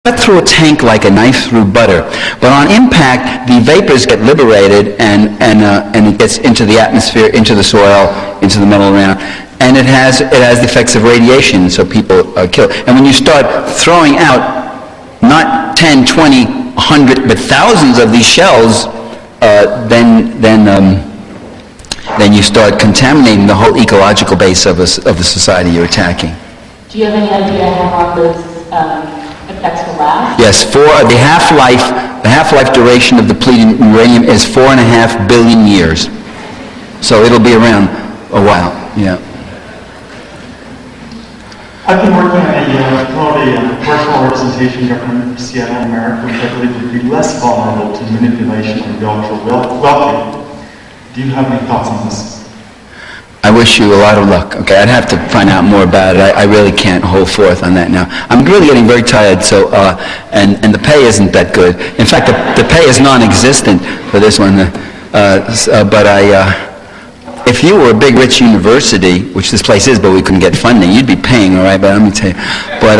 cut through a tank like a knife through butter, but on impact, the vapors get liberated and it gets into the atmosphere, into the soil, into the metal around, and it has the effects of radiation, so people are killed. And when you start throwing out not 10, 20, 100, but thousands of these shells, then you start contaminating the whole ecological base of the society you're attacking. Do you have any idea how long those effects will last? Yes, the half-life duration of depleted uranium is 4.5 billion years. So it'll be around a while, yeah. I've been working on a proportional representation government for Seattle, America, which I believe would be less vulnerable to manipulation of the ultra-wealthy. Do you have any thoughts on this? I wish you a lot of luck. Okay, I'd have to find out more about it. I really can't hold forth on that now. I'm really getting very tired, so and the pay isn't that good. In fact, the pay is non-existent for this one. If you were a big rich university, which this place is, but we couldn't get funding, you'd be paying, all right? But let me tell you. But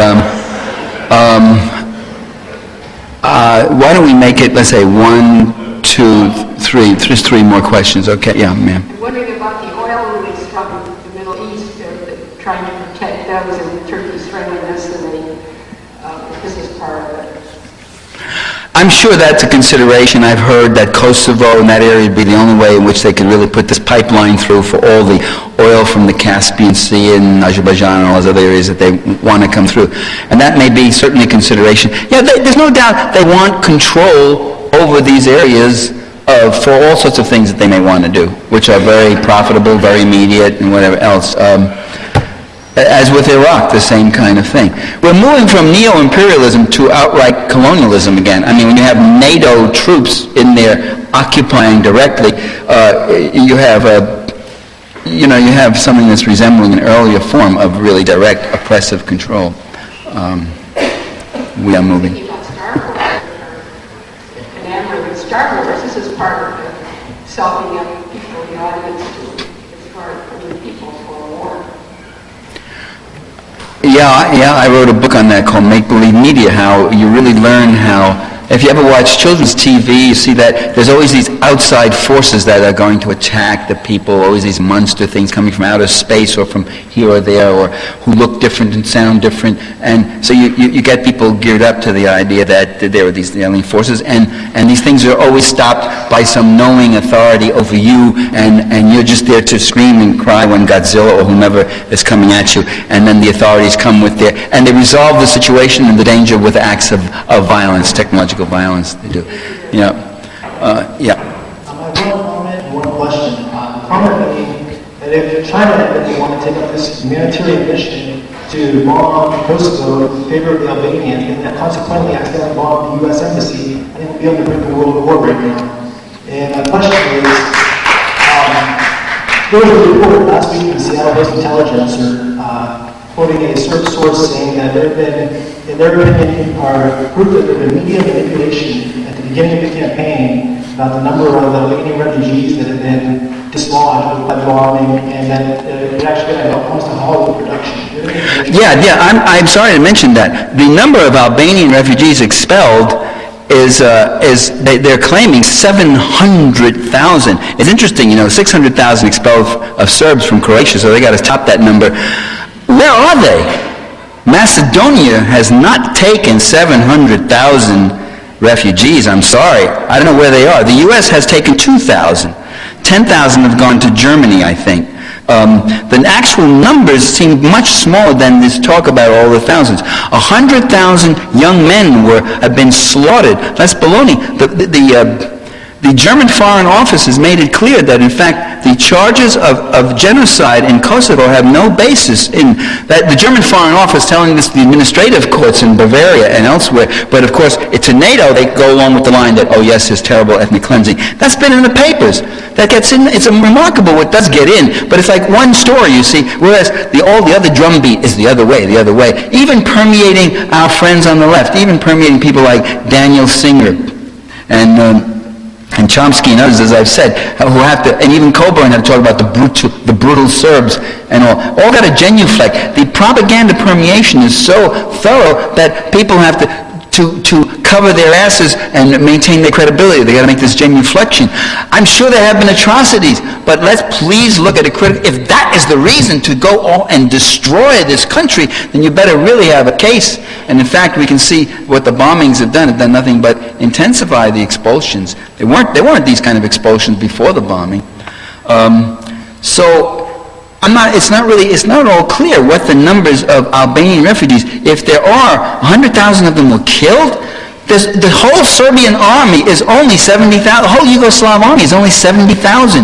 why don't we make it? Let's say 1, 2, 3. Just 3 more questions. Okay, yeah, ma'am. I'm wondering about the oil release from the Middle East. They're trying to protect those, and Turkey's framing this, and this is part of it. I'm sure that's a consideration. I've heard that Kosovo and that area would be the only way in which they could really put this pipeline through for all the oil from the Caspian Sea and Azerbaijan and all those other areas that they want to come through. And that may be certainly a consideration. Yeah, there's no doubt they want control over these areas for all sorts of things that they may want to do, which are very profitable, very immediate, and whatever else. As with Iraq, the same kind of thing. We're moving from neo-imperialism to outright colonialism again. I mean, when you have NATO troops in there occupying directly, you have something that's resembling an earlier form of really direct oppressive control. We are moving. Star Wars, this is part of solving up people in the audience as far as bringing people for war. Yeah, I wrote a book on that called Make Believe Media, how you really learn how, if you ever watch children's TV, you see that there's always these outside forces that are going to attack the people, always these monster things coming from outer space or from here or there, or who look different and sound different. And so you get people geared up to the idea that there are these alien forces, and these things are always stopped by some knowing authority over you, and you're just there to scream and cry when Godzilla or whomever is coming at you, and then the authorities come with and they resolve the situation and the danger with acts of violence, technological violence. They do. Yeah. Yeah. I have one comment and one question. The comment being that if China didn't want to take up this humanitarian mission to bomb Kosovo in favor of the Albanians, and that consequently accidentally bombed the U.S. Embassy, I think we'd be able to bring the world to war right now. And my question is, there was a report last week in the Seattle-based Intelligencer quoting a Serb source saying that there have been, in their opinion, are proof that there have been media manipulation at the beginning of the campaign about the number of Albanian refugees that have been dislodged by the bombing, and that it actually got almost a Hollywood production. Yeah, I'm sorry to mention that. The number of Albanian refugees expelled is they're claiming 700,000. It's interesting, 600,000 expelled of Serbs from Croatia, so they got to top that number. Where are they? Macedonia has not taken 700,000 refugees. I'm sorry. I don't know where they are. The U.S. has taken 2,000. 10,000 have gone to Germany, I think. The actual numbers seem much smaller than this talk about all the thousands. 100,000 young men have been slaughtered. That's baloney. The German Foreign Office has made it clear that, in fact, the charges of genocide in Kosovo have no basis in that. The German Foreign Office telling this to the administrative courts in Bavaria and elsewhere, but of course, to NATO, they go along with the line that, oh yes, there's terrible ethnic cleansing. That's been in the papers. That gets in. It's remarkable what does get in, but it's like one story, you see, whereas all the other drumbeat is the other way. Even permeating our friends on the left, even permeating people like Daniel Singer and Chomsky and others, as I've said, who have to, and even Coburn had to talk about the brutal Serbs and all got a genuflect. The propaganda permeation is so thorough that people have to to cover their asses and maintain their credibility. They got to make this genuflection. I'm sure there have been atrocities, but let's please look at it critically. If that is the reason to go and destroy this country, then you better really have a case. And in fact, we can see what the bombings have done nothing but intensify the expulsions. There weren't these kind of expulsions before the bombing. So it's not all clear what the numbers of Albanian refugees. If there are 100,000 of them were killed, the whole Serbian army is only 70,000. The whole Yugoslav army is only 70,000,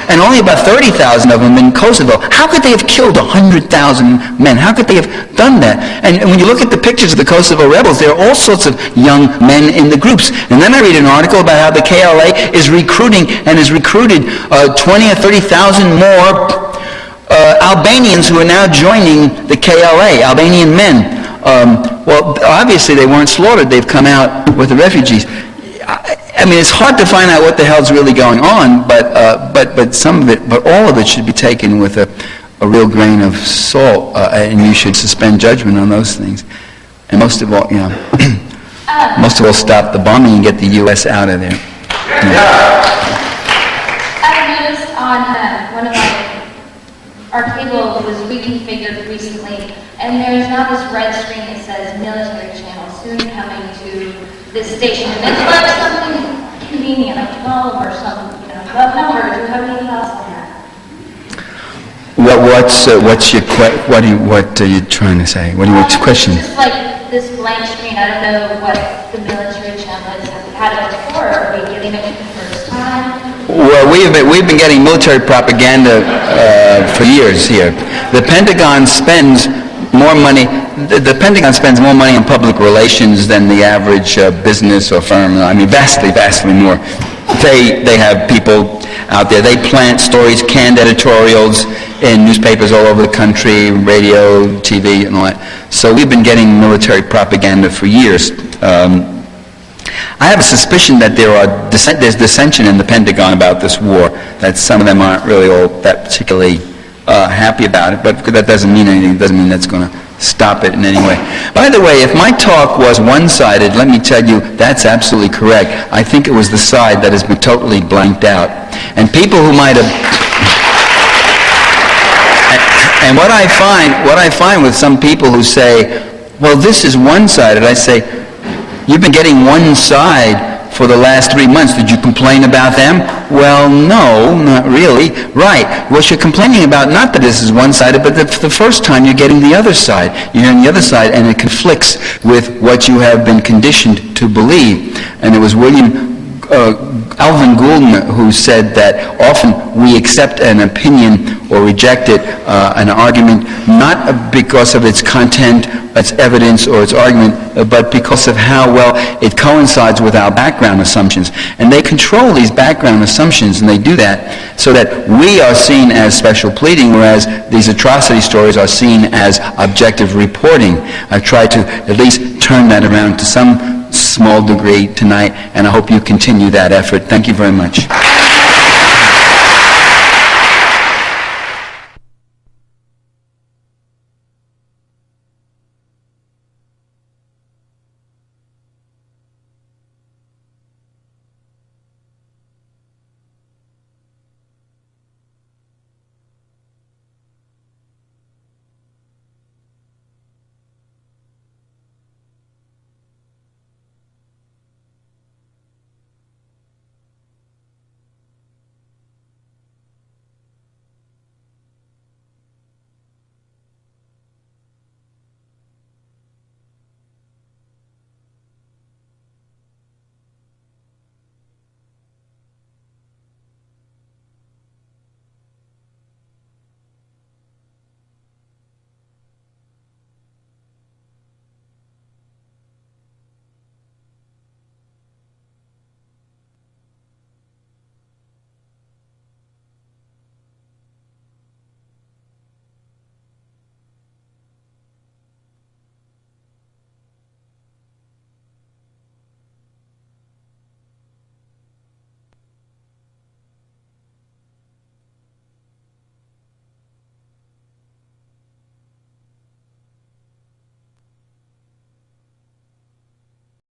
and only about 30,000 of them in Kosovo. How could they have killed 100,000 men? How could they have done that? And when you look at the pictures of the Kosovo rebels, there are all sorts of young men in the groups. And then I read an article about how the KLA is recruiting and has recruited 20 or 30,000 more Albanians who are now joining the KLA, Albanian men. Well, obviously they weren't slaughtered. They've come out with the refugees. I mean, it's hard to find out what the hell's really going on, but some of it, but all of it should be taken with a real grain of salt, and you should suspend judgment on those things. And most of all, most of all, stop the bombing and get the U.S. out of there. I noticed on one of our cable was reconfigured recently, and there's now this red screen that says military channel soon coming to this station. And it's like something convenient, like 12 or some, 12 numbers. Do you have any thoughts on that? What are you trying to say? What's your question? It's just like this blank screen. I don't know what the military channel is. Have we had it before, or are we getting it for the first time? Well, we've been getting military propaganda for years here. The Pentagon spends more money. The Pentagon spends more money on public relations than the average business or firm. I mean, vastly more. They have people out there. They plant stories, canned editorials in newspapers all over the country, radio, TV, and all that. So we've been getting military propaganda for years. I have a suspicion that there's dissension in the Pentagon about this war, that some of them aren't really all that particularly happy about it, but that doesn't mean anything. It doesn't mean that's going to stop it in any way. By the way, if my talk was one-sided, let me tell you, that's absolutely correct. I think it was the side that has been totally blanked out. And people who might have... And what I find with some people who say, well, this is one-sided, I say, you've been getting one side for the last 3 months. Did you complain about them? Well, no, not really. Right. What you're complaining about, not that this is one-sided, but that for the first time you're getting the other side. You're hearing the other side, and it conflicts with what you have been conditioned to believe. And it was Alvin Gould who said that often we accept an opinion or reject it, an argument, not because of its content, its evidence, or its argument, but because of how well it coincides with our background assumptions. And they control these background assumptions, and they do that so that we are seen as special pleading, whereas these atrocity stories are seen as objective reporting. I've tried to at least turn that around to some small degree tonight, and I hope you continue that effort. Thank you very much.